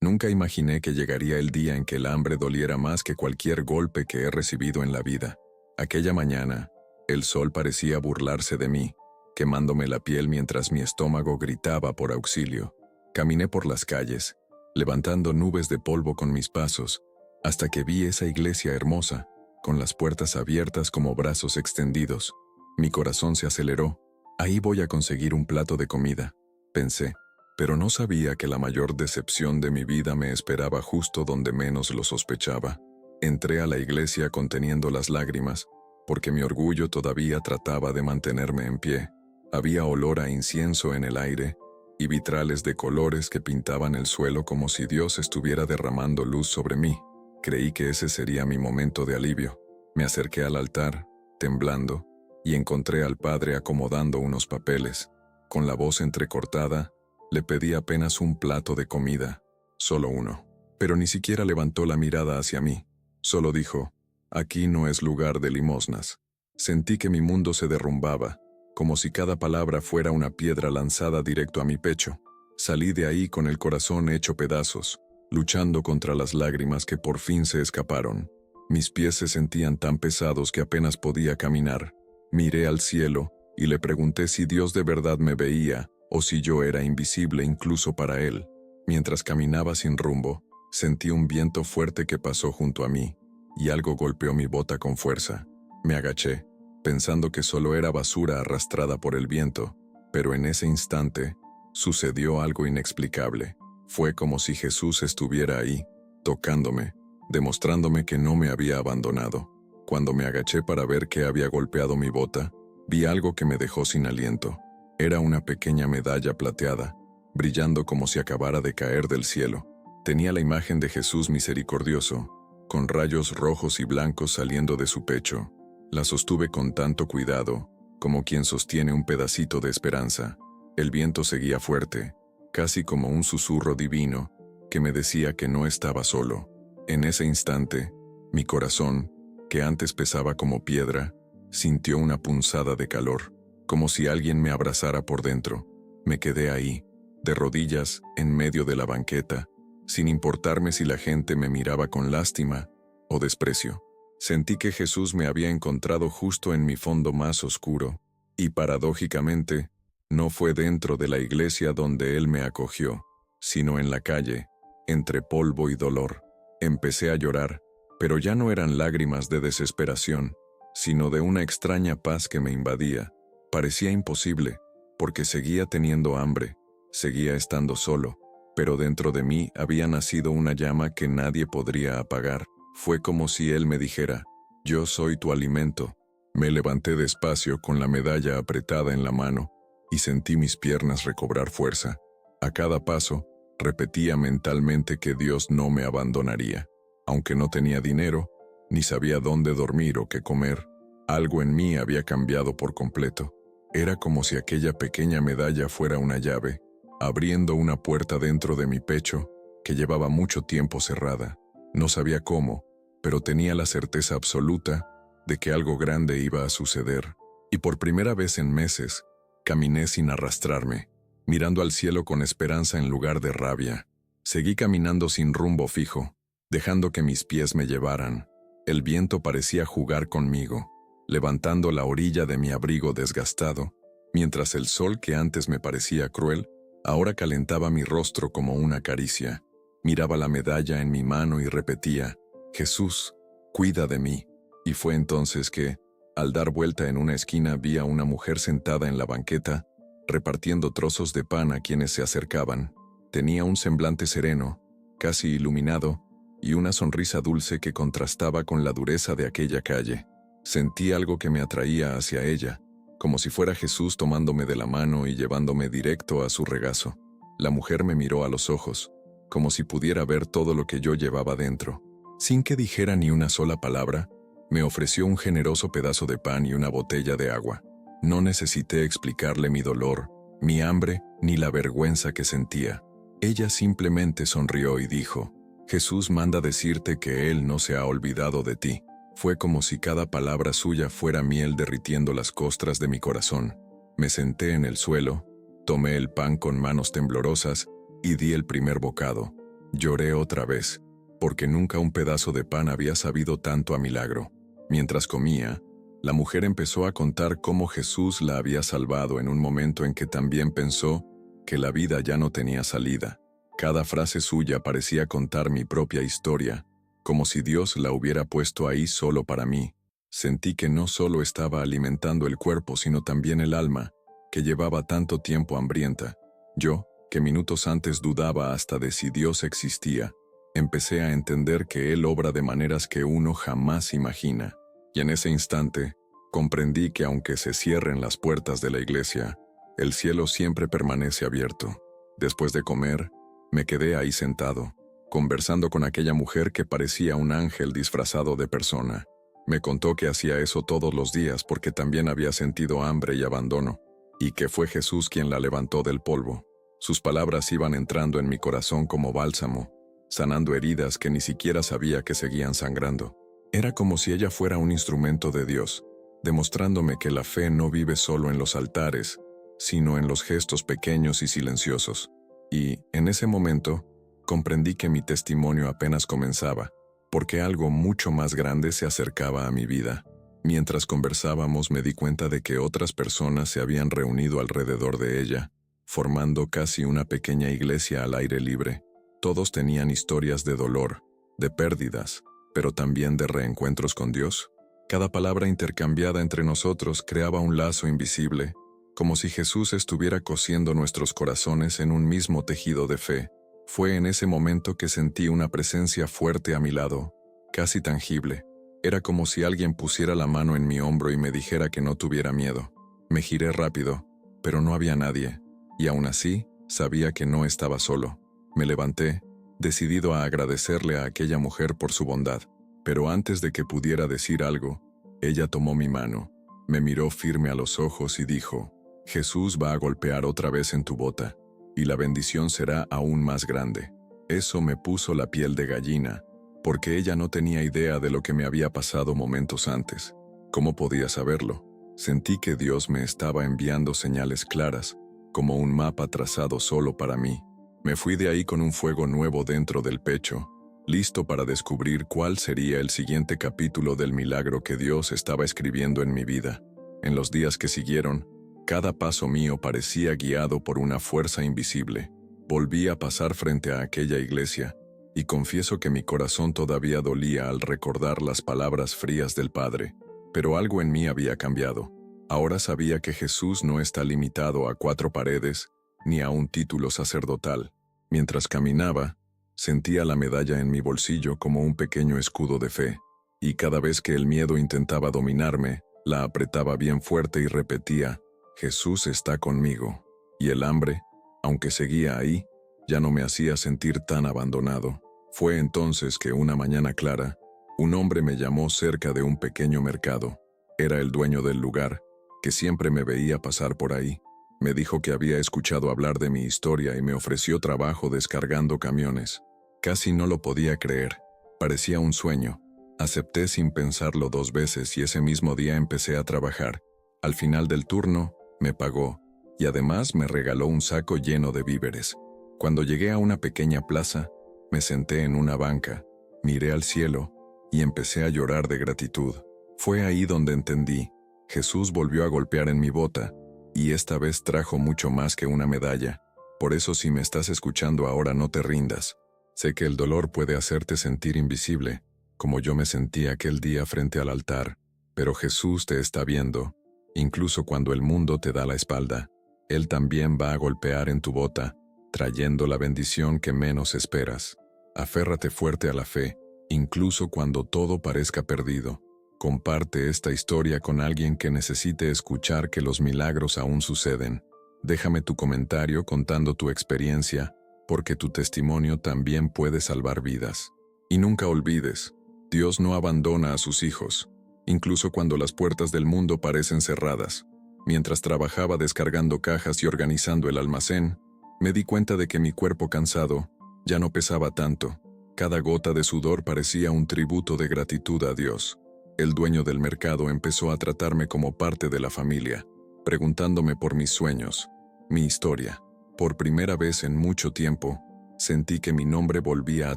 Nunca imaginé que llegaría el día en que el hambre doliera más que cualquier golpe que he recibido en la vida. Aquella mañana, el sol parecía burlarse de mí, quemándome la piel mientras mi estómago gritaba por auxilio. Caminé por las calles, levantando nubes de polvo con mis pasos, hasta que vi esa iglesia hermosa, con las puertas abiertas como brazos extendidos. Mi corazón se aceleró. Ahí voy a conseguir un plato de comida, pensé, pero no sabía que la mayor decepción de mi vida me esperaba justo donde menos lo sospechaba. Entré a la iglesia conteniendo las lágrimas, porque mi orgullo todavía trataba de mantenerme en pie. Había olor a incienso en el aire y vitrales de colores que pintaban el suelo como si Dios estuviera derramando luz sobre mí. Creí que ese sería mi momento de alivio. Me acerqué al altar, temblando, y encontré al padre acomodando unos papeles. Con la voz entrecortada, le pedí apenas un plato de comida, solo uno. Pero ni siquiera levantó la mirada hacia mí. Solo dijo, «Aquí no es lugar de limosnas». Sentí que mi mundo se derrumbaba, como si cada palabra fuera una piedra lanzada directo a mi pecho. Salí de ahí con el corazón hecho pedazos, luchando contra las lágrimas que por fin se escaparon. Mis pies se sentían tan pesados que apenas podía caminar. Miré al cielo y le pregunté si Dios de verdad me veía o si yo era invisible incluso para Él. Mientras caminaba sin rumbo, sentí un viento fuerte que pasó junto a mí, y algo golpeó mi bota con fuerza. Me agaché, pensando que solo era basura arrastrada por el viento, pero en ese instante, sucedió algo inexplicable. Fue como si Jesús estuviera ahí, tocándome, demostrándome que no me había abandonado. Cuando me agaché para ver qué había golpeado mi bota, vi algo que me dejó sin aliento. Era una pequeña medalla plateada, brillando como si acabara de caer del cielo. Tenía la imagen de Jesús misericordioso, con rayos rojos y blancos saliendo de su pecho. La sostuve con tanto cuidado, como quien sostiene un pedacito de esperanza. El viento seguía fuerte, casi como un susurro divino, que me decía que no estaba solo. En ese instante, mi corazón, que antes pesaba como piedra, sintió una punzada de calor, como si alguien me abrazara por dentro. Me quedé ahí, de rodillas, en medio de la banqueta, sin importarme si la gente me miraba con lástima o desprecio. Sentí que Jesús me había encontrado justo en mi fondo más oscuro, y paradójicamente, no fue dentro de la iglesia donde Él me acogió, sino en la calle, entre polvo y dolor. Empecé a llorar, pero ya no eran lágrimas de desesperación, sino de una extraña paz que me invadía. Parecía imposible, porque seguía teniendo hambre, seguía estando solo, pero dentro de mí había nacido una llama que nadie podría apagar. Fue como si Él me dijera, «Yo soy tu alimento». Me levanté despacio con la medalla apretada en la mano y sentí mis piernas recobrar fuerza. A cada paso, repetía mentalmente que Dios no me abandonaría. Aunque no tenía dinero, ni sabía dónde dormir o qué comer, algo en mí había cambiado por completo. Era como si aquella pequeña medalla fuera una llave, abriendo una puerta dentro de mi pecho que llevaba mucho tiempo cerrada. No sabía cómo, pero tenía la certeza absoluta de que algo grande iba a suceder. Y por primera vez en meses, caminé sin arrastrarme, mirando al cielo con esperanza en lugar de rabia. Seguí caminando sin rumbo fijo, dejando que mis pies me llevaran. El viento parecía jugar conmigo, levantando la orilla de mi abrigo desgastado, mientras el sol que antes me parecía cruel, ahora calentaba mi rostro como una caricia. Miraba la medalla en mi mano y repetía, «Jesús, cuida de mí». Y fue entonces que, al dar vuelta en una esquina, vi a una mujer sentada en la banqueta, repartiendo trozos de pan a quienes se acercaban. Tenía un semblante sereno, casi iluminado, y una sonrisa dulce que contrastaba con la dureza de aquella calle. Sentí algo que me atraía hacia ella, como si fuera Jesús tomándome de la mano y llevándome directo a su regazo. La mujer me miró a los ojos, como si pudiera ver todo lo que yo llevaba dentro. Sin que dijera ni una sola palabra, me ofreció un generoso pedazo de pan y una botella de agua. No necesité explicarle mi dolor, mi hambre, ni la vergüenza que sentía. Ella simplemente sonrió y dijo, «Jesús manda decirte que Él no se ha olvidado de ti». Fue como si cada palabra suya fuera miel derritiendo las costras de mi corazón. Me senté en el suelo, tomé el pan con manos temblorosas y di el primer bocado. Lloré otra vez, porque nunca un pedazo de pan había sabido tanto a milagro. Mientras comía, la mujer empezó a contar cómo Jesús la había salvado en un momento en que también pensó que la vida ya no tenía salida. Cada frase suya parecía contar mi propia historia, como si Dios la hubiera puesto ahí solo para mí. Sentí que no solo estaba alimentando el cuerpo, sino también el alma, que llevaba tanto tiempo hambrienta. Yo, que minutos antes dudaba hasta de si Dios existía, empecé a entender que Él obra de maneras que uno jamás imagina. Y en ese instante, comprendí que aunque se cierren las puertas de la iglesia, el cielo siempre permanece abierto. Después de comer, me quedé ahí sentado, conversando con aquella mujer que parecía un ángel disfrazado de persona. Me contó que hacía eso todos los días porque también había sentido hambre y abandono, y que fue Jesús quien la levantó del polvo. Sus palabras iban entrando en mi corazón como bálsamo, sanando heridas que ni siquiera sabía que seguían sangrando. Era como si ella fuera un instrumento de Dios, demostrándome que la fe no vive solo en los altares, sino en los gestos pequeños y silenciosos. Y, en ese momento, comprendí que mi testimonio apenas comenzaba, porque algo mucho más grande se acercaba a mi vida. Mientras conversábamos me di cuenta de que otras personas se habían reunido alrededor de ella, formando casi una pequeña iglesia al aire libre. Todos tenían historias de dolor, de pérdidas, pero también de reencuentros con Dios. Cada palabra intercambiada entre nosotros creaba un lazo invisible, como si Jesús estuviera cosiendo nuestros corazones en un mismo tejido de fe. Fue en ese momento que sentí una presencia fuerte a mi lado, casi tangible. Era como si alguien pusiera la mano en mi hombro y me dijera que no tuviera miedo. Me giré rápido, pero no había nadie, y aún así, sabía que no estaba solo. Me levanté, decidido a agradecerle a aquella mujer por su bondad, pero antes de que pudiera decir algo, ella tomó mi mano, me miró firme a los ojos y dijo: Jesús va a golpear otra vez en tu bota, y la bendición será aún más grande. Eso me puso la piel de gallina, porque ella no tenía idea de lo que me había pasado momentos antes. ¿Cómo podía saberlo? Sentí que Dios me estaba enviando señales claras, como un mapa trazado solo para mí. Me fui de ahí con un fuego nuevo dentro del pecho, listo para descubrir cuál sería el siguiente capítulo del milagro que Dios estaba escribiendo en mi vida. En los días que siguieron, cada paso mío parecía guiado por una fuerza invisible. Volví a pasar frente a aquella iglesia, y confieso que mi corazón todavía dolía al recordar las palabras frías del Padre, pero algo en mí había cambiado. Ahora sabía que Jesús no está limitado a 4 paredes, ni a un título sacerdotal. Mientras caminaba, sentía la medalla en mi bolsillo como un pequeño escudo de fe, y cada vez que el miedo intentaba dominarme, la apretaba bien fuerte y repetía: Jesús está conmigo. Y el hambre, aunque seguía ahí, ya no me hacía sentir tan abandonado. Fue entonces que una mañana clara, un hombre me llamó cerca de un pequeño mercado. Era el dueño del lugar, que siempre me veía pasar por ahí. Me dijo que había escuchado hablar de mi historia y me ofreció trabajo descargando camiones. Casi no lo podía creer. Parecía un sueño. Acepté sin pensarlo 2 veces y ese mismo día empecé a trabajar. Al final del turno, me pagó, y además me regaló un saco lleno de víveres. Cuando llegué a una pequeña plaza, me senté en una banca, miré al cielo, y empecé a llorar de gratitud. Fue ahí donde entendí: Jesús volvió a golpear en mi bota, y esta vez trajo mucho más que una medalla. Por eso, si me estás escuchando ahora, no te rindas. Sé que el dolor puede hacerte sentir invisible, como yo me sentí aquel día frente al altar, pero Jesús te está viendo. Incluso cuando el mundo te da la espalda, Él también va a golpear en tu bota, trayendo la bendición que menos esperas. Aférrate fuerte a la fe, incluso cuando todo parezca perdido. Comparte esta historia con alguien que necesite escuchar que los milagros aún suceden. Déjame tu comentario contando tu experiencia, porque tu testimonio también puede salvar vidas. Y nunca olvides, Dios no abandona a sus hijos, incluso cuando las puertas del mundo parecen cerradas. Mientras trabajaba descargando cajas y organizando el almacén, me di cuenta de que mi cuerpo cansado ya no pesaba tanto. Cada gota de sudor parecía un tributo de gratitud a Dios. El dueño del mercado empezó a tratarme como parte de la familia, preguntándome por mis sueños, mi historia. Por primera vez en mucho tiempo, sentí que mi nombre volvía a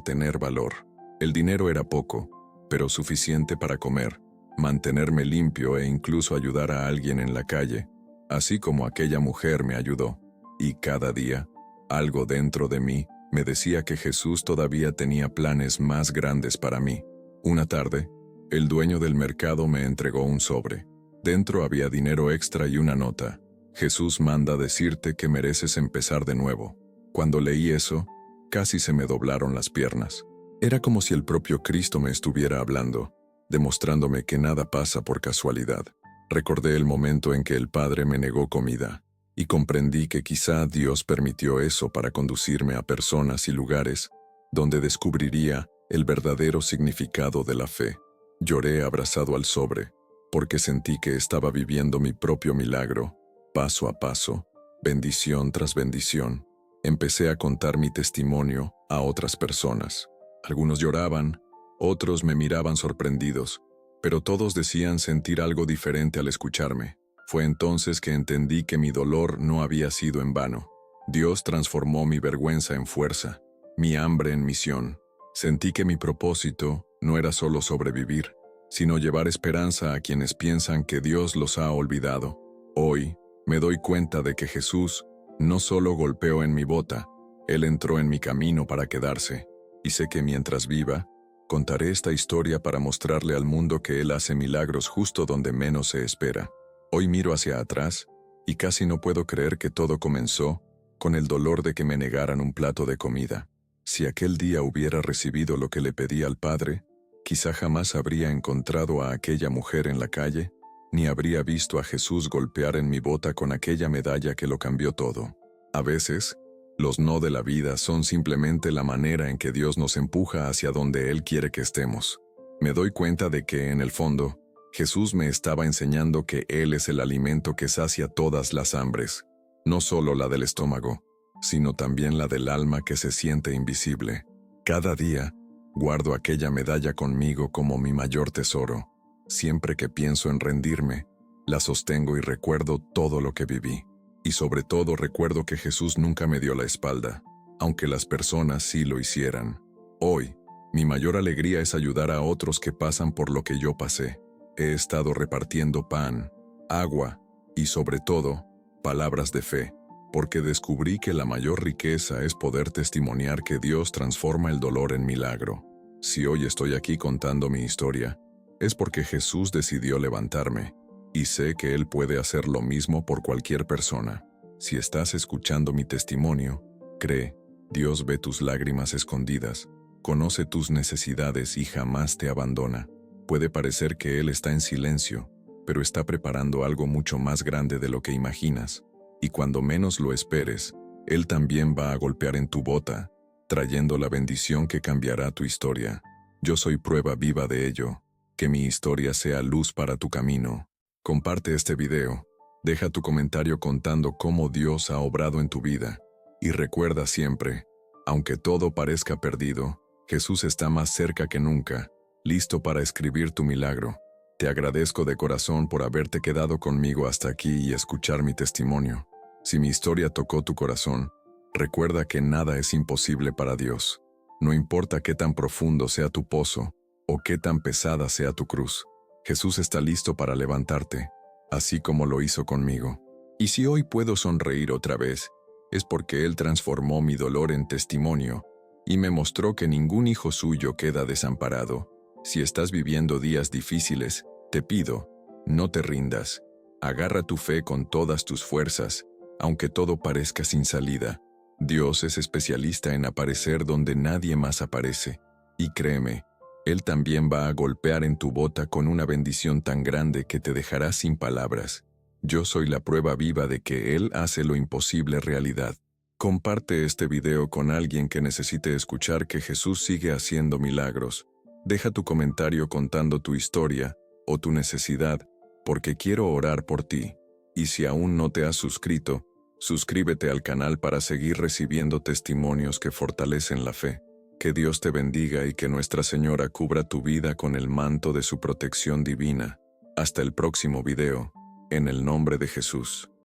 tener valor. El dinero era poco, pero suficiente para comer, mantenerme limpio e incluso ayudar a alguien en la calle, así como aquella mujer me ayudó. Y cada día, algo dentro de mí me decía que Jesús todavía tenía planes más grandes para mí. Una tarde, el dueño del mercado me entregó un sobre. Dentro había dinero extra y una nota. Jesús manda decirte que mereces empezar de nuevo. Cuando leí eso, casi se me doblaron las piernas. Era como si el propio Cristo me estuviera hablando, demostrándome que nada pasa por casualidad. Recordé el momento en que el Padre me negó comida, y comprendí que quizá Dios permitió eso para conducirme a personas y lugares donde descubriría el verdadero significado de la fe. Lloré abrazado al sobre, porque sentí que estaba viviendo mi propio milagro, paso a paso, bendición tras bendición. Empecé a contar mi testimonio a otras personas. Algunos lloraban, otros me miraban sorprendidos, pero todos decían sentir algo diferente al escucharme. Fue entonces que entendí que mi dolor no había sido en vano. Dios transformó mi vergüenza en fuerza, mi hambre en misión. Sentí que mi propósito no era solo sobrevivir, sino llevar esperanza a quienes piensan que Dios los ha olvidado. Hoy, me doy cuenta de que Jesús no solo golpeó en mi bota, Él entró en mi camino para quedarse, y sé que mientras viva, contaré esta historia para mostrarle al mundo que Él hace milagros justo donde menos se espera. Hoy miro hacia atrás, y casi no puedo creer que todo comenzó con el dolor de que me negaran un plato de comida. Si aquel día hubiera recibido lo que le pedí al Padre, quizá jamás habría encontrado a aquella mujer en la calle, ni habría visto a Jesús golpear en mi bota con aquella medalla que lo cambió todo. A veces, los no de la vida son simplemente la manera en que Dios nos empuja hacia donde Él quiere que estemos. Me doy cuenta de que, en el fondo, Jesús me estaba enseñando que Él es el alimento que sacia todas las hambres, no solo la del estómago, sino también la del alma que se siente invisible. Cada día, guardo aquella medalla conmigo como mi mayor tesoro. Siempre que pienso en rendirme, la sostengo y recuerdo todo lo que viví. Y sobre todo recuerdo que Jesús nunca me dio la espalda, aunque las personas sí lo hicieran. Hoy, mi mayor alegría es ayudar a otros que pasan por lo que yo pasé. He estado repartiendo pan, agua y, sobre todo, palabras de fe, porque descubrí que la mayor riqueza es poder testimoniar que Dios transforma el dolor en milagro. Si hoy estoy aquí contando mi historia, es porque Jesús decidió levantarme, y sé que Él puede hacer lo mismo por cualquier persona. Si estás escuchando mi testimonio, cree, Dios ve tus lágrimas escondidas, conoce tus necesidades y jamás te abandona. Puede parecer que Él está en silencio, pero está preparando algo mucho más grande de lo que imaginas. Y cuando menos lo esperes, Él también va a golpear en tu bota, trayendo la bendición que cambiará tu historia. Yo soy prueba viva de ello. Que mi historia sea luz para tu camino. Comparte este video. Deja tu comentario contando cómo Dios ha obrado en tu vida. Y recuerda siempre, aunque todo parezca perdido, Jesús está más cerca que nunca, listo para escribir tu milagro. Te agradezco de corazón por haberte quedado conmigo hasta aquí y escuchar mi testimonio. Si mi historia tocó tu corazón, recuerda que nada es imposible para Dios. No importa qué tan profundo sea tu pozo, o qué tan pesada sea tu cruz, Jesús está listo para levantarte, así como lo hizo conmigo. Y si hoy puedo sonreír otra vez, es porque Él transformó mi dolor en testimonio y me mostró que ningún hijo suyo queda desamparado. Si estás viviendo días difíciles, te pido, no te rindas. Agarra tu fe con todas tus fuerzas, aunque todo parezca sin salida. Dios es especialista en aparecer donde nadie más aparece. Y créeme, Él también va a golpear en tu bota con una bendición tan grande que te dejará sin palabras. Yo soy la prueba viva de que Él hace lo imposible realidad. Comparte este video con alguien que necesite escuchar que Jesús sigue haciendo milagros. Deja tu comentario contando tu historia o tu necesidad, porque quiero orar por ti. Y si aún no te has suscrito, suscríbete al canal para seguir recibiendo testimonios que fortalecen la fe. Que Dios te bendiga y que Nuestra Señora cubra tu vida con el manto de su protección divina. Hasta el próximo video, en el nombre de Jesús.